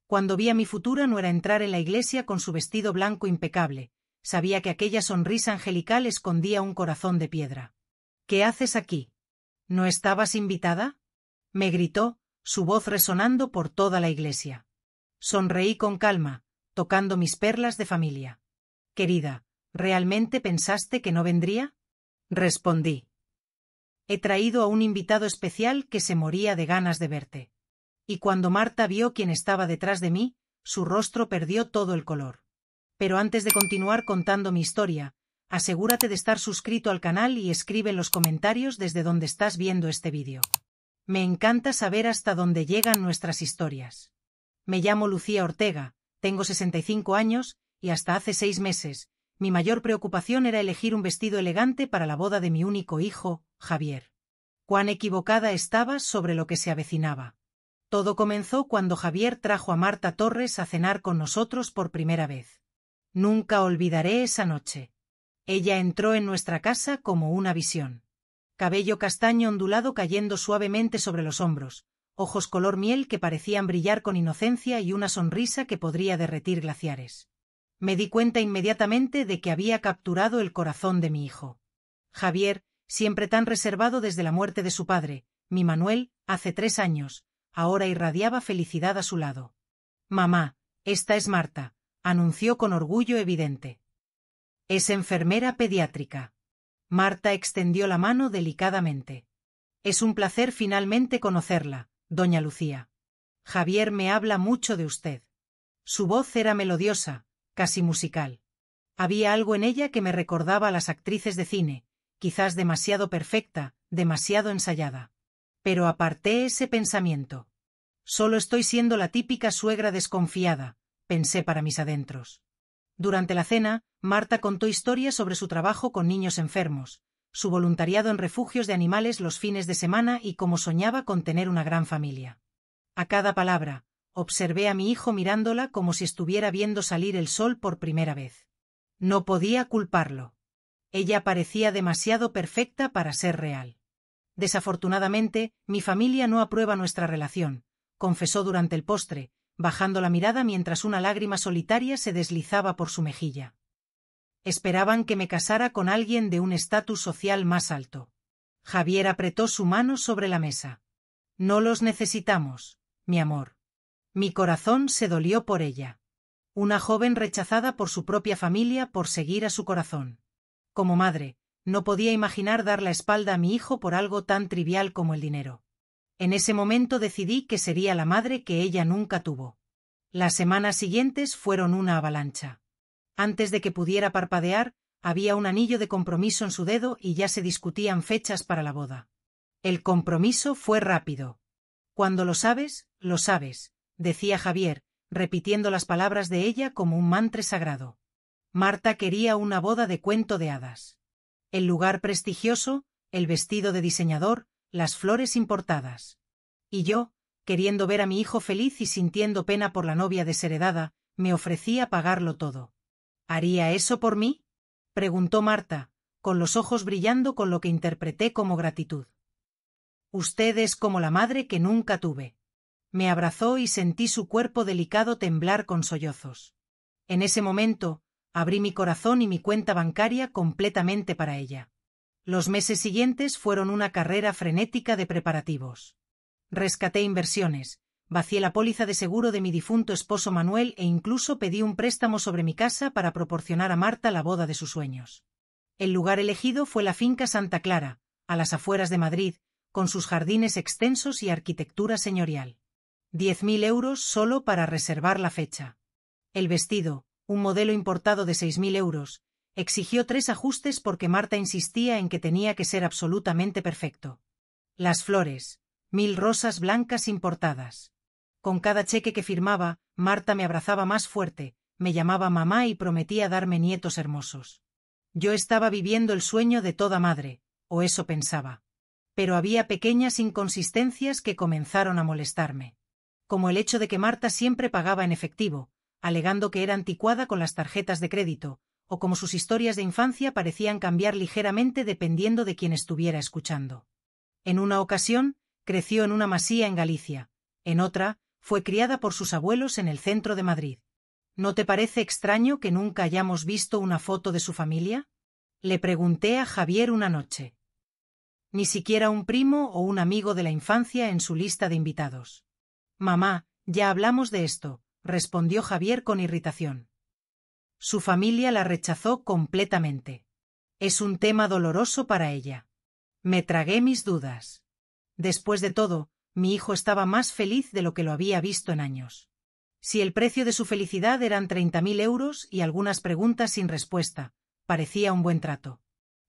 Cuando vi a mi futura nuera entrar en la iglesia con su vestido blanco impecable, sabía que aquella sonrisa angelical escondía un corazón de piedra. ¿Qué haces aquí? ¿No estabas invitada? Me gritó, su voz resonando por toda la iglesia. Sonreí con calma, tocando mis perlas de familia. Querida, ¿realmente pensaste que no vendría? Respondí. He traído a un invitado especial que se moría de ganas de verte. Y cuando Marta vio quién estaba detrás de mí, su rostro perdió todo el color. Pero antes de continuar contando mi historia, asegúrate de estar suscrito al canal y escribe en los comentarios desde donde estás viendo este vídeo. Me encanta saber hasta dónde llegan nuestras historias. Me llamo Lucía Ortega, tengo 65 años, y hasta hace 6 meses, mi mayor preocupación era elegir un vestido elegante para la boda de mi único hijo, Javier. Cuán equivocada estaba sobre lo que se avecinaba. Todo comenzó cuando Javier trajo a Marta Torres a cenar con nosotros por primera vez. Nunca olvidaré esa noche. Ella entró en nuestra casa como una visión. Cabello castaño ondulado cayendo suavemente sobre los hombros, ojos color miel que parecían brillar con inocencia y una sonrisa que podría derretir glaciares. Me di cuenta inmediatamente de que había capturado el corazón de mi hijo. Javier, siempre tan reservado desde la muerte de su padre, mi Manuel, hace 3 años, ahora irradiaba felicidad a su lado. Mamá, esta es Marta, anunció con orgullo evidente. Es enfermera pediátrica. Marta extendió la mano delicadamente. Es un placer finalmente conocerla, doña Lucía. Javier me habla mucho de usted. Su voz era melodiosa, casi musical. Había algo en ella que me recordaba a las actrices de cine, quizás demasiado perfecta, demasiado ensayada. Pero aparté ese pensamiento. Solo estoy siendo la típica suegra desconfiada, pensé para mis adentros. Durante la cena, Marta contó historias sobre su trabajo con niños enfermos, su voluntariado en refugios de animales los fines de semana y cómo soñaba con tener una gran familia. A cada palabra, observé a mi hijo mirándola como si estuviera viendo salir el sol por primera vez. No podía culparlo. Ella parecía demasiado perfecta para ser real. Desafortunadamente, mi familia no aprueba nuestra relación, confesó durante el postre, bajando la mirada mientras una lágrima solitaria se deslizaba por su mejilla. Esperaban que me casara con alguien de un estatus social más alto. Javier apretó su mano sobre la mesa. No los necesitamos, mi amor. Mi corazón se dolió por ella. Una joven rechazada por su propia familia por seguir a su corazón. Como madre, no podía imaginar dar la espalda a mi hijo por algo tan trivial como el dinero. En ese momento decidí que sería la madre que ella nunca tuvo. Las semanas siguientes fueron una avalancha. Antes de que pudiera parpadear, había un anillo de compromiso en su dedo y ya se discutían fechas para la boda. El compromiso fue rápido. Cuando lo sabes, decía Javier, repitiendo las palabras de ella como un mantra sagrado. Marta quería una boda de cuento de hadas. El lugar prestigioso, el vestido de diseñador, las flores importadas. Y yo, queriendo ver a mi hijo feliz y sintiendo pena por la novia desheredada, me ofrecí a pagarlo todo. ¿Haría eso por mí?, preguntó Marta, con los ojos brillando con lo que interpreté como gratitud. Usted es como la madre que nunca tuve. Me abrazó y sentí su cuerpo delicado temblar con sollozos. En ese momento, abrí mi corazón y mi cuenta bancaria completamente para ella. Los meses siguientes fueron una carrera frenética de preparativos. Rescaté inversiones, vacié la póliza de seguro de mi difunto esposo Manuel e incluso pedí un préstamo sobre mi casa para proporcionar a Marta la boda de sus sueños. El lugar elegido fue la finca Santa Clara, a las afueras de Madrid, con sus jardines extensos y arquitectura señorial. 10.000 euros solo para reservar la fecha. El vestido, un modelo importado de 6.000 euros, exigió 3 ajustes porque Marta insistía en que tenía que ser absolutamente perfecto. Las flores, 1.000 rosas blancas importadas. Con cada cheque que firmaba, Marta me abrazaba más fuerte, me llamaba mamá y prometía darme nietos hermosos. Yo estaba viviendo el sueño de toda madre, o eso pensaba. Pero había pequeñas inconsistencias que comenzaron a molestarme. Como el hecho de que Marta siempre pagaba en efectivo, alegando que era anticuada con las tarjetas de crédito, o como sus historias de infancia parecían cambiar ligeramente dependiendo de quien estuviera escuchando. En una ocasión, creció en una masía en Galicia, en otra, Fue criada por sus abuelos en el centro de Madrid. ¿No te parece extraño que nunca hayamos visto una foto de su familia? Le pregunté a Javier una noche. Ni siquiera un primo o un amigo de la infancia en su lista de invitados. Mamá, ya hablamos de esto, respondió Javier con irritación. Su familia la rechazó completamente. Es un tema doloroso para ella. Me tragué mis dudas. Después de todo, mi hijo estaba más feliz de lo que lo había visto en años. Si el precio de su felicidad eran 30.000 euros y algunas preguntas sin respuesta, parecía un buen trato.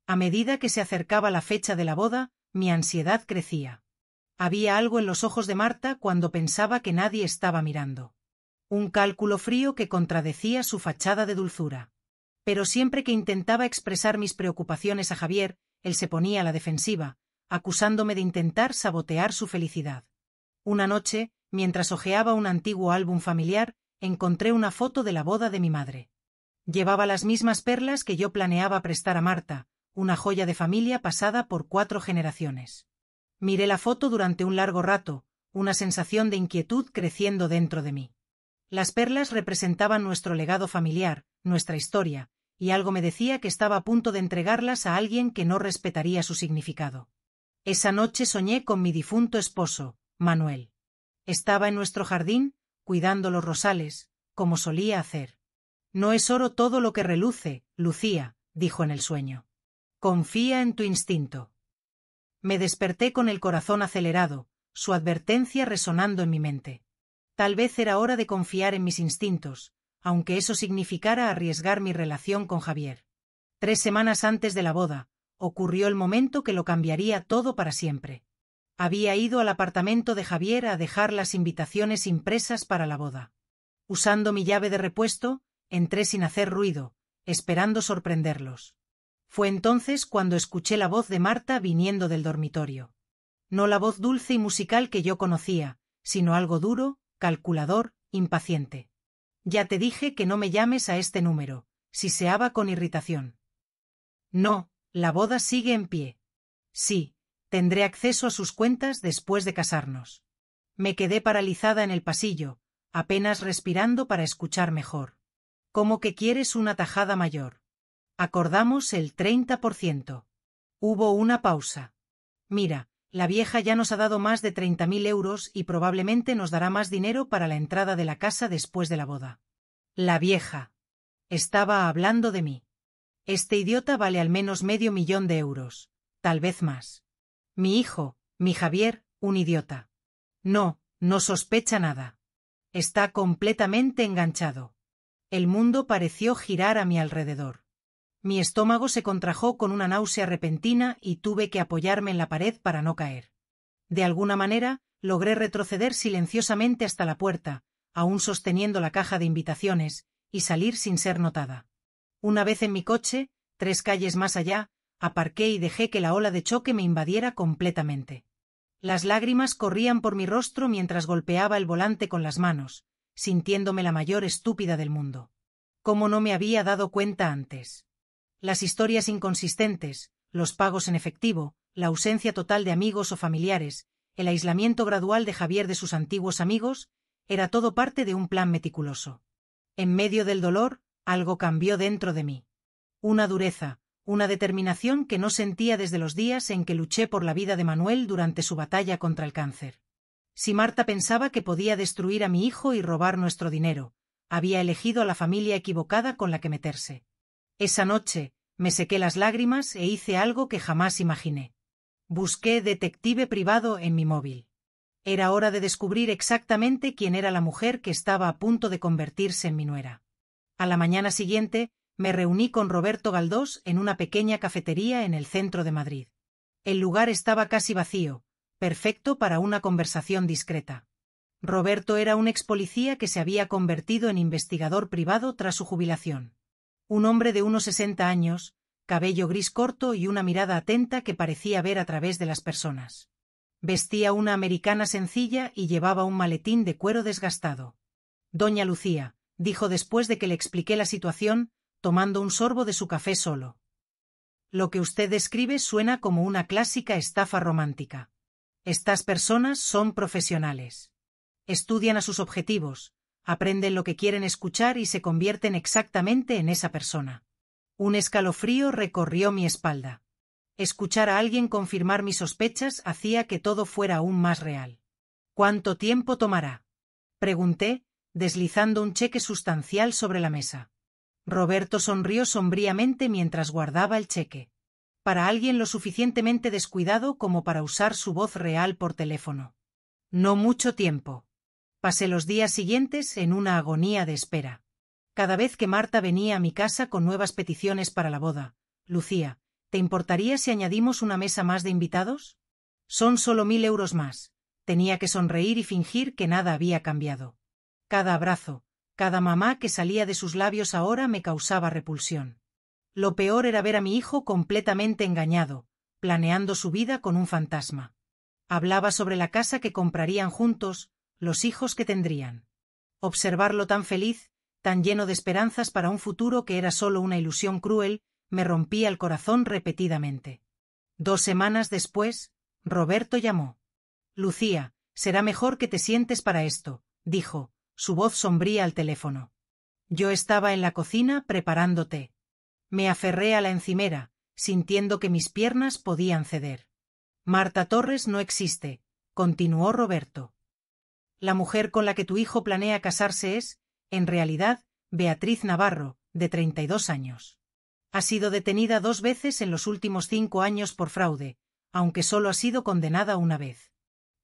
A medida que se acercaba la fecha de la boda, mi ansiedad crecía. Había algo en los ojos de Marta cuando pensaba que nadie estaba mirando. Un cálculo frío que contradecía su fachada de dulzura. Pero siempre que intentaba expresar mis preocupaciones a Javier, él se ponía a la defensiva, acusándome de intentar sabotear su felicidad. Una noche, mientras hojeaba un antiguo álbum familiar, encontré una foto de la boda de mi madre. Llevaba las mismas perlas que yo planeaba prestar a Marta, una joya de familia pasada por 4 generaciones. Miré la foto durante un largo rato, una sensación de inquietud creciendo dentro de mí. Las perlas representaban nuestro legado familiar, nuestra historia, y algo me decía que estaba a punto de entregarlas a alguien que no respetaría su significado. Esa noche soñé con mi difunto esposo, Manuel. Estaba en nuestro jardín, cuidando los rosales, como solía hacer. No es oro todo lo que reluce, Lucía, dijo en el sueño. Confía en tu instinto. Me desperté con el corazón acelerado, su advertencia resonando en mi mente. Tal vez era hora de confiar en mis instintos, aunque eso significara arriesgar mi relación con Javier. 3 semanas antes de la boda, ocurrió el momento que lo cambiaría todo para siempre. Había ido al apartamento de Javier a dejar las invitaciones impresas para la boda. Usando mi llave de repuesto, entré sin hacer ruido, esperando sorprenderlos. Fue entonces cuando escuché la voz de Marta viniendo del dormitorio. No la voz dulce y musical que yo conocía, sino algo duro, calculador, impaciente. Ya te dije que no me llames a este número, siseaba con irritación. No, la boda sigue en pie. Sí, tendré acceso a sus cuentas después de casarnos. Me quedé paralizada en el pasillo, apenas respirando para escuchar mejor. ¿Cómo que quieres una tajada mayor? Acordamos el 30%. Hubo una pausa. Mira, la vieja ya nos ha dado más de 30.000 euros y probablemente nos dará más dinero para la entrada de la casa después de la boda. La vieja. Estaba hablando de mí. Este idiota vale al menos $500.000 de euros, tal vez más. Mi hijo, mi Javier, un idiota. No, no sospecha nada. Está completamente enganchado. El mundo pareció girar a mi alrededor. Mi estómago se contrajo con una náusea repentina y tuve que apoyarme en la pared para no caer. De alguna manera, logré retroceder silenciosamente hasta la puerta, aún sosteniendo la caja de invitaciones, y salir sin ser notada. Una vez en mi coche, 3 calles más allá, aparqué y dejé que la ola de choque me invadiera completamente. Las lágrimas corrían por mi rostro mientras golpeaba el volante con las manos, sintiéndome la mayor estúpida del mundo. ¿Cómo no me había dado cuenta antes? Las historias inconsistentes, los pagos en efectivo, la ausencia total de amigos o familiares, el aislamiento gradual de Javier de sus antiguos amigos, era todo parte de un plan meticuloso. En medio del dolor, algo cambió dentro de mí. Una dureza, una determinación que no sentía desde los días en que luché por la vida de Manuel durante su batalla contra el cáncer. Si Marta pensaba que podía destruir a mi hijo y robar nuestro dinero, había elegido a la familia equivocada con la que meterse. Esa noche, me sequé las lágrimas e hice algo que jamás imaginé. Busqué detective privado en mi móvil. Era hora de descubrir exactamente quién era la mujer que estaba a punto de convertirse en mi nuera. A la mañana siguiente, me reuní con Roberto Galdós en una pequeña cafetería en el centro de Madrid. El lugar estaba casi vacío, perfecto para una conversación discreta. Roberto era un ex policía que se había convertido en investigador privado tras su jubilación. Un hombre de unos 60 años, cabello gris corto y una mirada atenta que parecía ver a través de las personas. Vestía una americana sencilla y llevaba un maletín de cuero desgastado. Doña Lucía, dijo después de que le expliqué la situación, tomando un sorbo de su café solo. Lo que usted describe suena como una clásica estafa romántica. Estas personas son profesionales. Estudian a sus objetivos, aprenden lo que quieren escuchar y se convierten exactamente en esa persona. Un escalofrío recorrió mi espalda. Escuchar a alguien confirmar mis sospechas hacía que todo fuera aún más real. ¿Cuánto tiempo tomará?, pregunté, deslizando un cheque sustancial sobre la mesa. Roberto sonrió sombríamente mientras guardaba el cheque. Para alguien lo suficientemente descuidado como para usar su voz real por teléfono. No mucho tiempo. Pasé los días siguientes en una agonía de espera. Cada vez que Marta venía a mi casa con nuevas peticiones para la boda, Lucía, ¿te importaría si añadimos una mesa más de invitados? Son solo 1.000 euros más. Tenía que sonreír y fingir que nada había cambiado. Cada abrazo, cada mamá que salía de sus labios ahora me causaba repulsión. Lo peor era ver a mi hijo completamente engañado, planeando su vida con un fantasma. Hablaba sobre la casa que comprarían juntos, los hijos que tendrían. Observarlo tan feliz, tan lleno de esperanzas para un futuro que era solo una ilusión cruel, me rompía el corazón repetidamente. 2 semanas después, Roberto llamó. Lucía, será mejor que te sientes para esto, dijo, su voz sombría al teléfono. Yo estaba en la cocina preparando té. Me aferré a la encimera, sintiendo que mis piernas podían ceder. Marta Torres no existe, continuó Roberto. La mujer con la que tu hijo planea casarse es, en realidad, Beatriz Navarro, de 32 años. Ha sido detenida 2 veces en los últimos 5 años por fraude, aunque solo ha sido condenada una vez.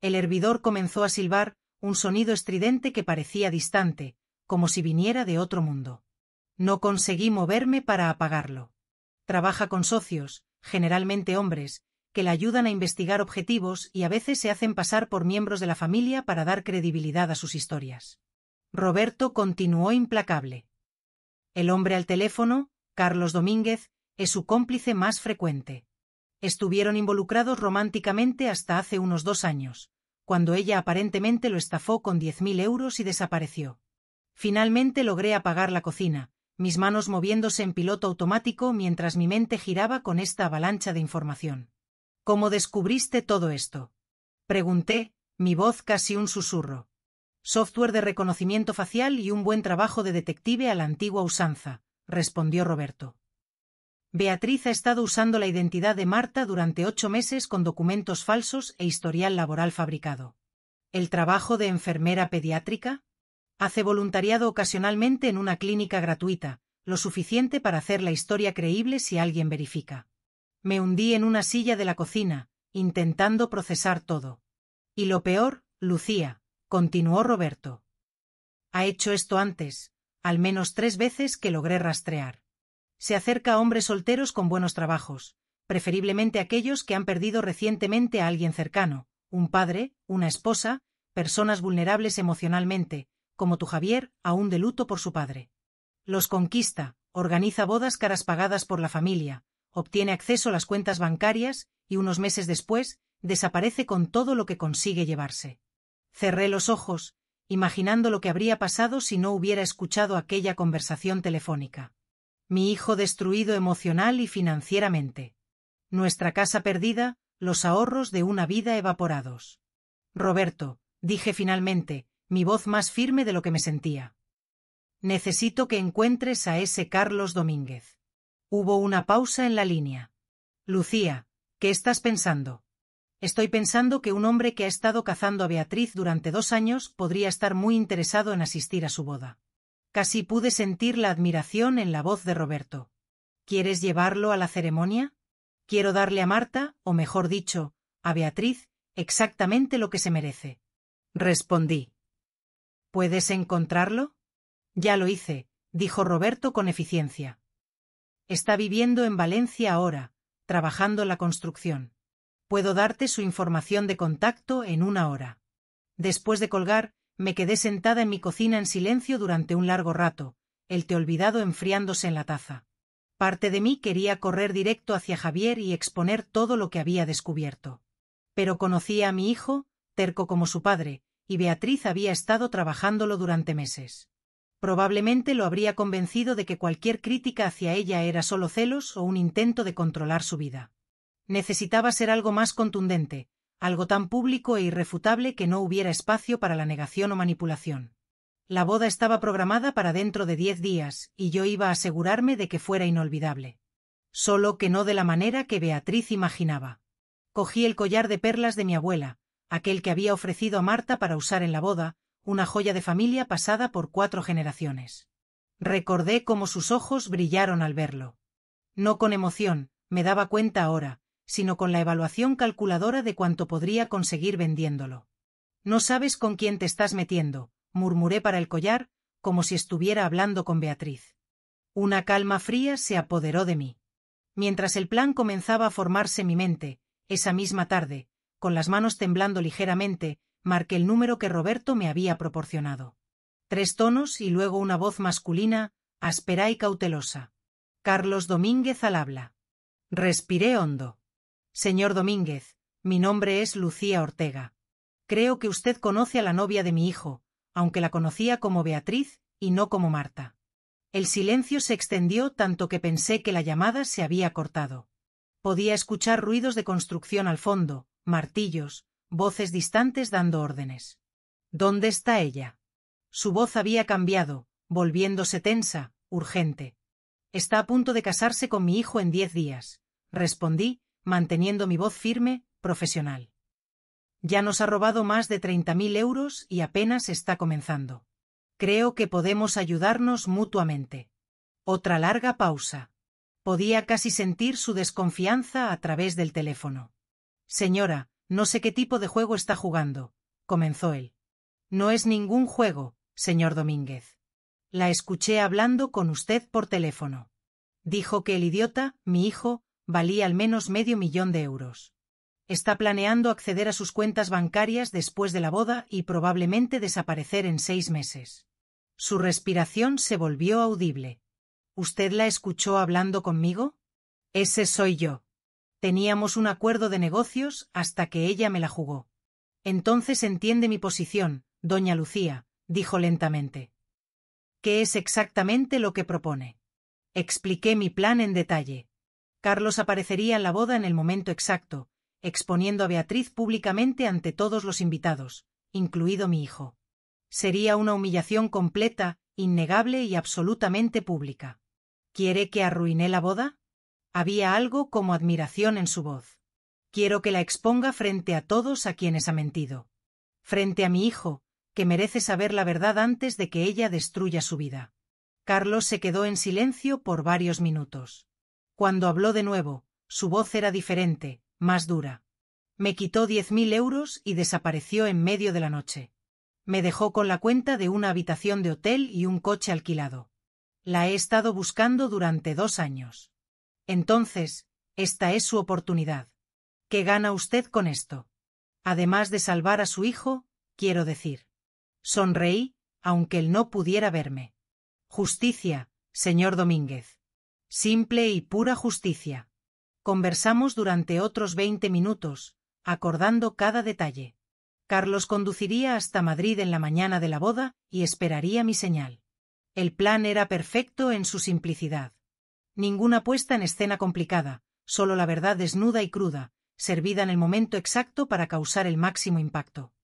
El hervidor comenzó a silbar, un sonido estridente que parecía distante, como si viniera de otro mundo. No conseguí moverme para apagarlo. Trabaja con socios, generalmente hombres, que le ayudan a investigar objetivos y a veces se hacen pasar por miembros de la familia para dar credibilidad a sus historias. Roberto continuó implacable. El hombre al teléfono, Carlos Domínguez, es su cómplice más frecuente. Estuvieron involucrados románticamente hasta hace unos 2 años, cuando ella aparentemente lo estafó con 10.000 euros y desapareció. Finalmente logré apagar la cocina, mis manos moviéndose en piloto automático mientras mi mente giraba con esta avalancha de información. ¿Cómo descubriste todo esto?, pregunté, mi voz casi un susurro. Software de reconocimiento facial y un buen trabajo de detective a la antigua usanza, respondió Roberto. Beatriz ha estado usando la identidad de Marta durante 8 meses con documentos falsos e historial laboral fabricado. ¿El trabajo de enfermera pediátrica? Hace voluntariado ocasionalmente en una clínica gratuita, lo suficiente para hacer la historia creíble si alguien verifica. Me hundí en una silla de la cocina, intentando procesar todo. Y lo peor, Lucía, continuó Roberto. Ha hecho esto antes, al menos 3 veces que logré rastrear. Se acerca a hombres solteros con buenos trabajos, preferiblemente aquellos que han perdido recientemente a alguien cercano, un padre, una esposa, personas vulnerables emocionalmente, como tu Javier, aún de luto por su padre. Los conquista, organiza bodas caras pagadas por la familia, obtiene acceso a las cuentas bancarias y unos meses después, desaparece con todo lo que consigue llevarse. Cerré los ojos, imaginando lo que habría pasado si no hubiera escuchado aquella conversación telefónica. Mi hijo destruido emocional y financieramente. Nuestra casa perdida, los ahorros de una vida evaporados. Roberto, dije finalmente, mi voz más firme de lo que me sentía. Necesito que encuentres a ese Carlos Domínguez. Hubo una pausa en la línea. Lucía, ¿qué estás pensando? Estoy pensando que un hombre que ha estado cazando a Beatriz durante 2 años podría estar muy interesado en asistir a su boda. Casi pude sentir la admiración en la voz de Roberto. ¿Quieres llevarlo a la ceremonia? Quiero darle a Marta, o mejor dicho, a Beatriz, exactamente lo que se merece. Respondí. ¿Puedes encontrarlo? Ya lo hice, dijo Roberto con eficiencia. Está viviendo en Valencia ahora, trabajando en la construcción. Puedo darte su información de contacto en 1 hora. Después de colgar, me quedé sentada en mi cocina en silencio durante un largo rato, el té olvidado enfriándose en la taza. Parte de mí quería correr directo hacia Javier y exponer todo lo que había descubierto. Pero conocía a mi hijo, terco como su padre, y Beatriz había estado trabajándolo durante meses. Probablemente lo habría convencido de que cualquier crítica hacia ella era solo celos o un intento de controlar su vida. Necesitaba ser algo más contundente, algo tan público e irrefutable que no hubiera espacio para la negación o manipulación. La boda estaba programada para dentro de 10 días, y yo iba a asegurarme de que fuera inolvidable. Solo que no de la manera que Beatriz imaginaba. Cogí el collar de perlas de mi abuela, aquel que había ofrecido a Marta para usar en la boda, una joya de familia pasada por 4 generaciones. Recordé cómo sus ojos brillaron al verlo. No con emoción, me daba cuenta ahora, sino con la evaluación calculadora de cuánto podría conseguir vendiéndolo. No sabes con quién te estás metiendo, murmuré para el collar, como si estuviera hablando con Beatriz. Una calma fría se apoderó de mí. Mientras el plan comenzaba a formarse en mi mente, esa misma tarde, con las manos temblando ligeramente, marqué el número que Roberto me había proporcionado. 3 tonos y luego una voz masculina, áspera y cautelosa. Carlos Domínguez al habla. Respiré hondo. Señor Domínguez, mi nombre es Lucía Ortega. Creo que usted conoce a la novia de mi hijo, aunque la conocía como Beatriz y no como Marta. El silencio se extendió tanto que pensé que la llamada se había cortado. Podía escuchar ruidos de construcción al fondo, martillos, voces distantes dando órdenes. ¿Dónde está ella? Su voz había cambiado, volviéndose tensa, urgente. Está a punto de casarse con mi hijo en 10 días, respondí, manteniendo mi voz firme, profesional. Ya nos ha robado más de 30.000 euros y apenas está comenzando. Creo que podemos ayudarnos mutuamente. Otra larga pausa. Podía casi sentir su desconfianza a través del teléfono. Señora, no sé qué tipo de juego está jugando, comenzó él. No es ningún juego, señor Domínguez. La escuché hablando con usted por teléfono. Dijo que el idiota, mi hijo, valía al menos $500.000 de euros. Está planeando acceder a sus cuentas bancarias después de la boda y probablemente desaparecer en 6 meses. Su respiración se volvió audible. ¿Usted la escuchó hablando conmigo? Ese soy yo. Teníamos un acuerdo de negocios hasta que ella me la jugó. Entonces entiende mi posición, doña Lucía, dijo lentamente. ¿Qué es exactamente lo que propone? Expliqué mi plan en detalle. Carlos aparecería en la boda en el momento exacto, exponiendo a Beatriz públicamente ante todos los invitados, incluido mi hijo. Sería una humillación completa, innegable y absolutamente pública. ¿Quiere que arruiné la boda? Había algo como admiración en su voz. Quiero que la exponga frente a todos a quienes ha mentido. Frente a mi hijo, que merece saber la verdad antes de que ella destruya su vida. Carlos se quedó en silencio por varios minutos. Cuando habló de nuevo, su voz era diferente, más dura. Me quitó 10.000 euros y desapareció en medio de la noche. Me dejó con la cuenta de una habitación de hotel y un coche alquilado. La he estado buscando durante 2 años. Entonces, esta es su oportunidad. ¿Qué gana usted con esto? Además de salvar a su hijo, quiero decir. Sonreí, aunque él no pudiera verme. Justicia, señor Domínguez. Simple y pura justicia. Conversamos durante otros 20 minutos, acordando cada detalle. Carlos conduciría hasta Madrid en la mañana de la boda y esperaría mi señal. El plan era perfecto en su simplicidad. Ninguna puesta en escena complicada, solo la verdad desnuda y cruda, servida en el momento exacto para causar el máximo impacto.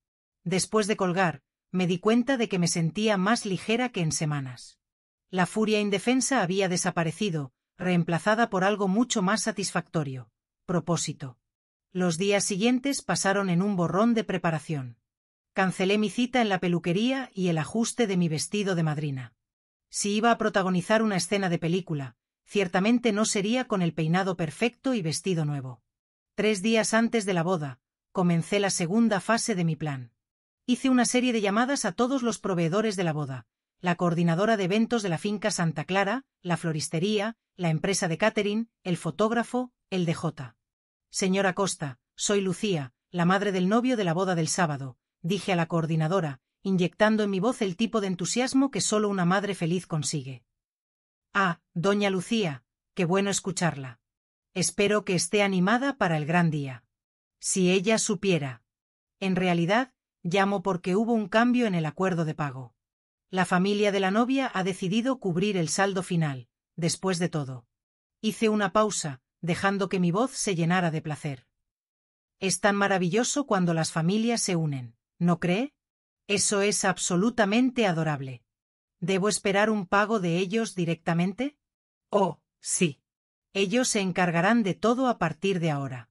Después de colgar, me di cuenta de que me sentía más ligera que en semanas. La furia indefensa había desaparecido, reemplazada por algo mucho más satisfactorio: propósito. Los días siguientes pasaron en un borrón de preparación. Cancelé mi cita en la peluquería y el ajuste de mi vestido de madrina. Si iba a protagonizar una escena de película, ciertamente no sería con el peinado perfecto y vestido nuevo. 3 días antes de la boda, comencé la segunda fase de mi plan. Hice una serie de llamadas a todos los proveedores de la boda, la coordinadora de eventos de la finca Santa Clara, la floristería, la empresa de catering, el fotógrafo, el DJ. Señora Costa, soy Lucía, la madre del novio de la boda del sábado, dije a la coordinadora, inyectando en mi voz el tipo de entusiasmo que solo una madre feliz consigue. Ah, doña Lucía, qué bueno escucharla. Espero que esté animada para el gran día. Si ella supiera. En realidad, llamo porque hubo un cambio en el acuerdo de pago. La familia de la novia ha decidido cubrir el saldo final, después de todo. Hice una pausa, dejando que mi voz se llenara de placer. Es tan maravilloso cuando las familias se unen, ¿no cree? Eso es absolutamente adorable. ¿Debo esperar un pago de ellos directamente? Oh, sí. Ellos se encargarán de todo a partir de ahora.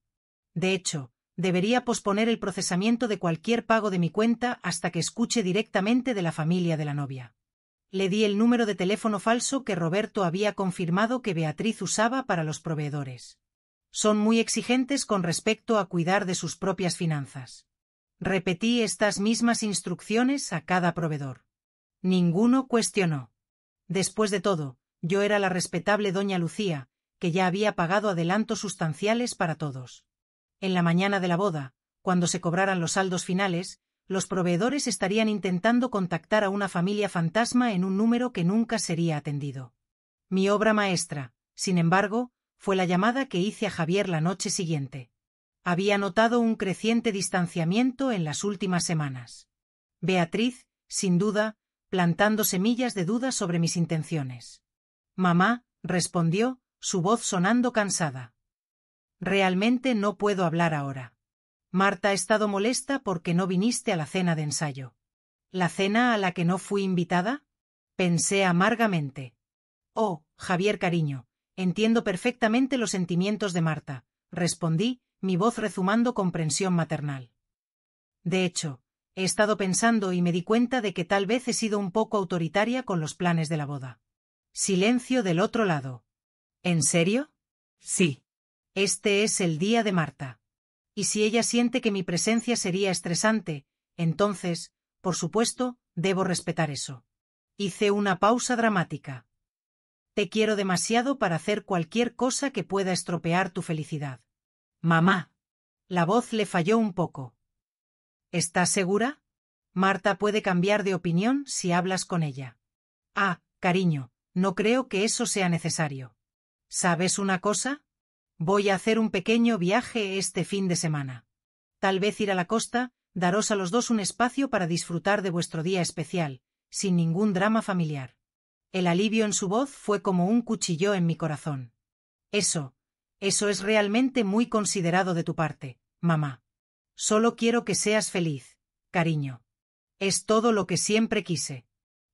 De hecho, debería posponer el procesamiento de cualquier pago de mi cuenta hasta que escuche directamente de la familia de la novia. Le di el número de teléfono falso que Roberto había confirmado que Beatriz usaba para los proveedores. Son muy exigentes con respecto a cuidar de sus propias finanzas. Repetí estas mismas instrucciones a cada proveedor. Ninguno cuestionó. Después de todo, yo era la respetable doña Lucía, que ya había pagado adelantos sustanciales para todos. En la mañana de la boda, cuando se cobraran los saldos finales, los proveedores estarían intentando contactar a una familia fantasma en un número que nunca sería atendido. Mi obra maestra, sin embargo, fue la llamada que hice a Javier la noche siguiente. Había notado un creciente distanciamiento en las últimas semanas. Beatriz, sin duda, plantando semillas de duda sobre mis intenciones. Mamá, respondió, su voz sonando cansada. Realmente no puedo hablar ahora. Marta ha estado molesta porque no viniste a la cena de ensayo. ¿La cena a la que no fui invitada? Pensé amargamente. Oh, Javier cariño, entiendo perfectamente los sentimientos de Marta, respondí, mi voz rezumando comprensión maternal. De hecho, he estado pensando y me di cuenta de que tal vez he sido un poco autoritaria con los planes de la boda. Silencio del otro lado. ¿En serio? Sí. Este es el día de Marta. Y si ella siente que mi presencia sería estresante, entonces, por supuesto, debo respetar eso. Hice una pausa dramática. Te quiero demasiado para hacer cualquier cosa que pueda estropear tu felicidad. Mamá. La voz le falló un poco. ¿Estás segura? Marta puede cambiar de opinión si hablas con ella. Ah, cariño, no creo que eso sea necesario. ¿Sabes una cosa? Voy a hacer un pequeño viaje este fin de semana. Tal vez ir a la costa, daros a los dos un espacio para disfrutar de vuestro día especial, sin ningún drama familiar. El alivio en su voz fue como un cuchillo en mi corazón. Eso es realmente muy considerado de tu parte, mamá. Solo quiero que seas feliz, cariño. Es todo lo que siempre quise.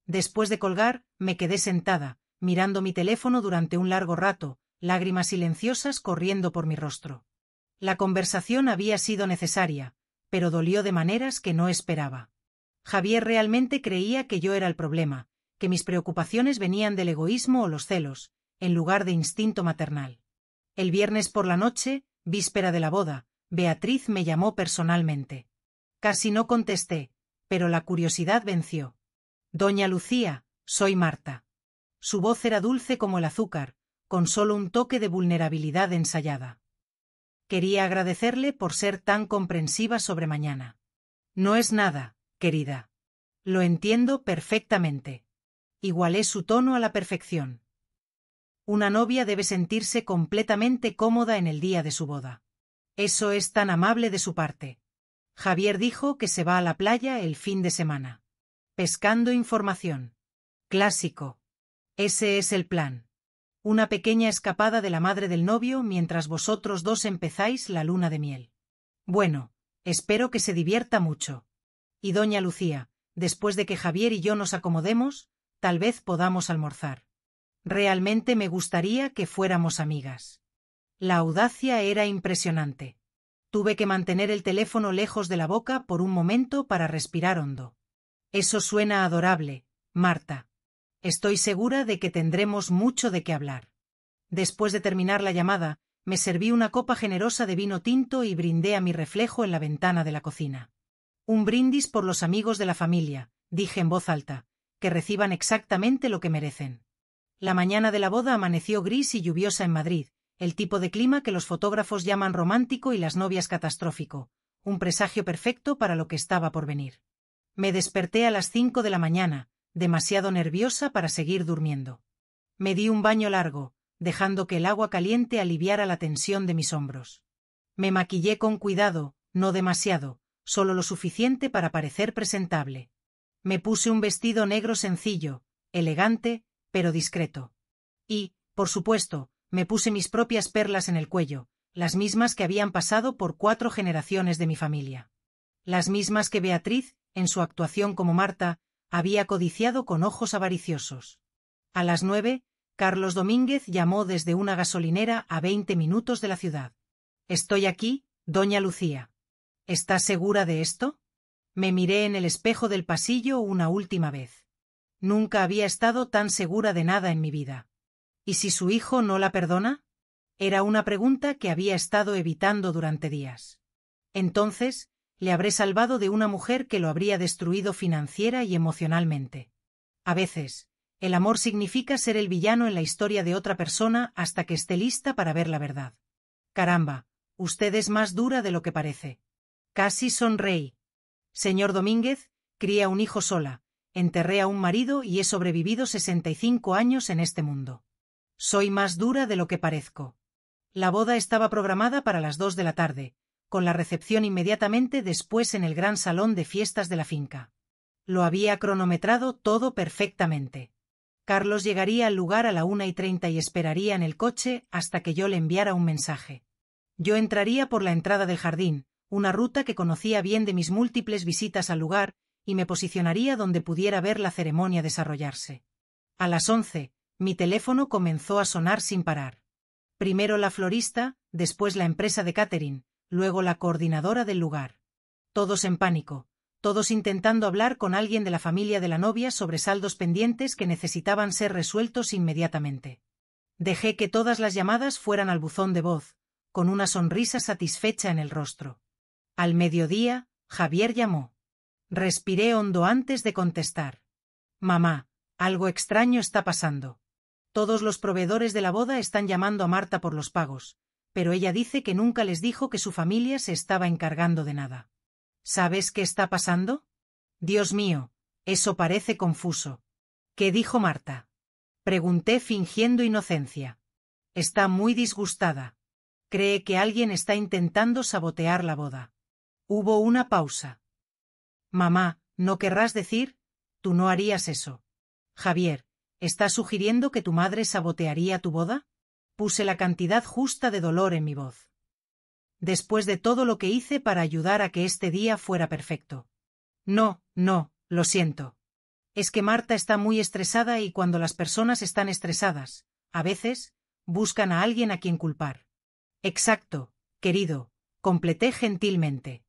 Después de colgar, me quedé sentada, mirando mi teléfono durante un largo rato, lágrimas silenciosas corriendo por mi rostro. La conversación había sido necesaria, pero dolió de maneras que no esperaba. Javier realmente creía que yo era el problema, que mis preocupaciones venían del egoísmo o los celos, en lugar de instinto maternal. El viernes por la noche, víspera de la boda, Beatriz me llamó personalmente. Casi no contesté, pero la curiosidad venció. Doña Lucía, soy Marta. Su voz era dulce como el azúcar, con solo un toque de vulnerabilidad ensayada. Quería agradecerle por ser tan comprensiva sobre mañana. No es nada, querida. Lo entiendo perfectamente. Igualé su tono a la perfección. Una novia debe sentirse completamente cómoda en el día de su boda. Eso es tan amable de su parte. Javier dijo que se va a la playa el fin de semana. Pescando información. Clásico. Ese es el plan. Una pequeña escapada de la madre del novio mientras vosotros dos empezáis la luna de miel. Bueno, espero que se divierta mucho. Y doña Lucía, después de que Javier y yo nos acomodemos, tal vez podamos almorzar. Realmente me gustaría que fuéramos amigas. La audacia era impresionante. Tuve que mantener el teléfono lejos de la boca por un momento para respirar hondo. Eso suena adorable, Marta. Estoy segura de que tendremos mucho de qué hablar. Después de terminar la llamada, me serví una copa generosa de vino tinto y brindé a mi reflejo en la ventana de la cocina. Un brindis por los amigos de la familia, dije en voz alta, que reciban exactamente lo que merecen. La mañana de la boda amaneció gris y lluviosa en Madrid, el tipo de clima que los fotógrafos llaman romántico y las novias catastrófico, un presagio perfecto para lo que estaba por venir. Me desperté a las 5 de la mañana, demasiado nerviosa para seguir durmiendo. Me di un baño largo, dejando que el agua caliente aliviara la tensión de mis hombros. Me maquillé con cuidado, no demasiado, solo lo suficiente para parecer presentable. Me puse un vestido negro sencillo, elegante, pero discreto. Y, por supuesto, me puse mis propias perlas en el cuello, las mismas que habían pasado por 4 generaciones de mi familia. Las mismas que Beatriz, en su actuación como Marta, había codiciado con ojos avariciosos. A las 9, Carlos Domínguez llamó desde una gasolinera a 20 minutos de la ciudad. «Estoy aquí, doña Lucía. ¿Estás segura de esto?» Me miré en el espejo del pasillo una última vez. Nunca había estado tan segura de nada en mi vida. ¿Y si su hijo no la perdona? Era una pregunta que había estado evitando durante días. Entonces, le habré salvado de una mujer que lo habría destruido financiera y emocionalmente. A veces, el amor significa ser el villano en la historia de otra persona hasta que esté lista para ver la verdad. Caramba, usted es más dura de lo que parece. Casi sonreí. Señor Domínguez, crié a un hijo sola, enterré a un marido y he sobrevivido 65 años en este mundo. Soy más dura de lo que parezco. La boda estaba programada para las 2 de la tarde, con la recepción inmediatamente después en el gran salón de fiestas de la finca. Lo había cronometrado todo perfectamente. Carlos llegaría al lugar a la 1:30 y esperaría en el coche hasta que yo le enviara un mensaje. Yo entraría por la entrada del jardín, una ruta que conocía bien de mis múltiples visitas al lugar, y me posicionaría donde pudiera ver la ceremonia desarrollarse. A las 11, mi teléfono comenzó a sonar sin parar. Primero la florista, después la empresa de catering, luego la coordinadora del lugar. Todos en pánico, todos intentando hablar con alguien de la familia de la novia sobre saldos pendientes que necesitaban ser resueltos inmediatamente. Dejé que todas las llamadas fueran al buzón de voz, con una sonrisa satisfecha en el rostro. Al mediodía, Javier llamó. Respiré hondo antes de contestar. Mamá, algo extraño está pasando. Todos los proveedores de la boda están llamando a Marta por los pagos, pero ella dice que nunca les dijo que su familia se estaba encargando de nada. ¿Sabes qué está pasando? Dios mío, eso parece confuso. ¿Qué dijo Marta? Pregunté fingiendo inocencia. Está muy disgustada. Cree que alguien está intentando sabotear la boda. Hubo una pausa. Mamá, ¿no querrás decir? Tú no harías eso. Javier, ¿estás sugiriendo que tu madre sabotearía tu boda? Puse la cantidad justa de dolor en mi voz. Después de todo lo que hice para ayudar a que este día fuera perfecto. No, lo siento. Es que Marta está muy estresada y cuando las personas están estresadas, a veces, buscan a alguien a quien culpar. Exacto, querido, completé gentilmente.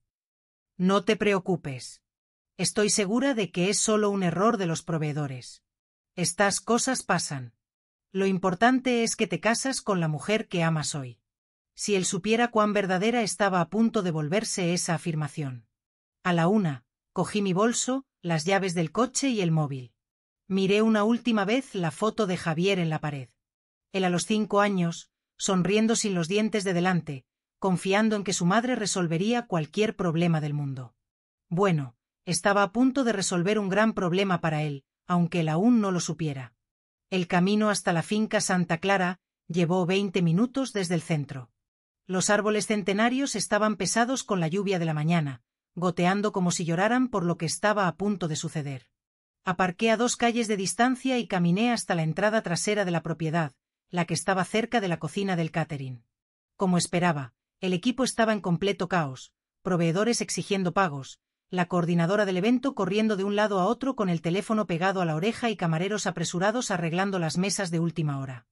No te preocupes. Estoy segura de que es solo un error de los proveedores. Estas cosas pasan. Lo importante es que te casas con la mujer que amas hoy. Si él supiera cuán verdadera estaba a punto de volverse esa afirmación. A la 1, cogí mi bolso, las llaves del coche y el móvil. Miré una última vez la foto de Javier en la pared. Él a los 5 años, sonriendo sin los dientes de delante, confiando en que su madre resolvería cualquier problema del mundo. Bueno, estaba a punto de resolver un gran problema para él, aunque él aún no lo supiera. El camino hasta la finca Santa Clara llevó 20 minutos desde el centro. Los árboles centenarios estaban pesados con la lluvia de la mañana, goteando como si lloraran por lo que estaba a punto de suceder. Aparqué a 2 calles de distancia y caminé hasta la entrada trasera de la propiedad, la que estaba cerca de la cocina del catering. Como esperaba, el equipo estaba en completo caos, proveedores exigiendo pagos, la coordinadora del evento corriendo de un lado a otro con el teléfono pegado a la oreja y camareros apresurados arreglando las mesas de última hora.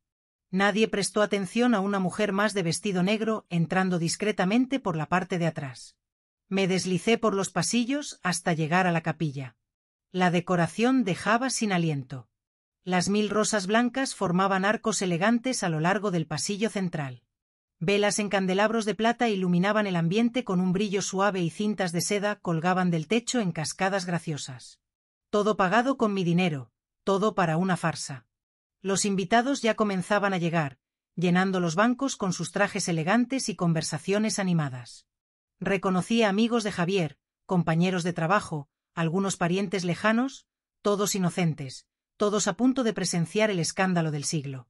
Nadie prestó atención a una mujer más de vestido negro entrando discretamente por la parte de atrás. Me deslicé por los pasillos hasta llegar a la capilla. La decoración dejaba sin aliento. Las 1000 rosas blancas formaban arcos elegantes a lo largo del pasillo central. Velas en candelabros de plata iluminaban el ambiente con un brillo suave y cintas de seda colgaban del techo en cascadas graciosas. Todo pagado con mi dinero, todo para una farsa. Los invitados ya comenzaban a llegar, llenando los bancos con sus trajes elegantes y conversaciones animadas. Reconocí a amigos de Javier, compañeros de trabajo, algunos parientes lejanos, todos inocentes, todos a punto de presenciar el escándalo del siglo.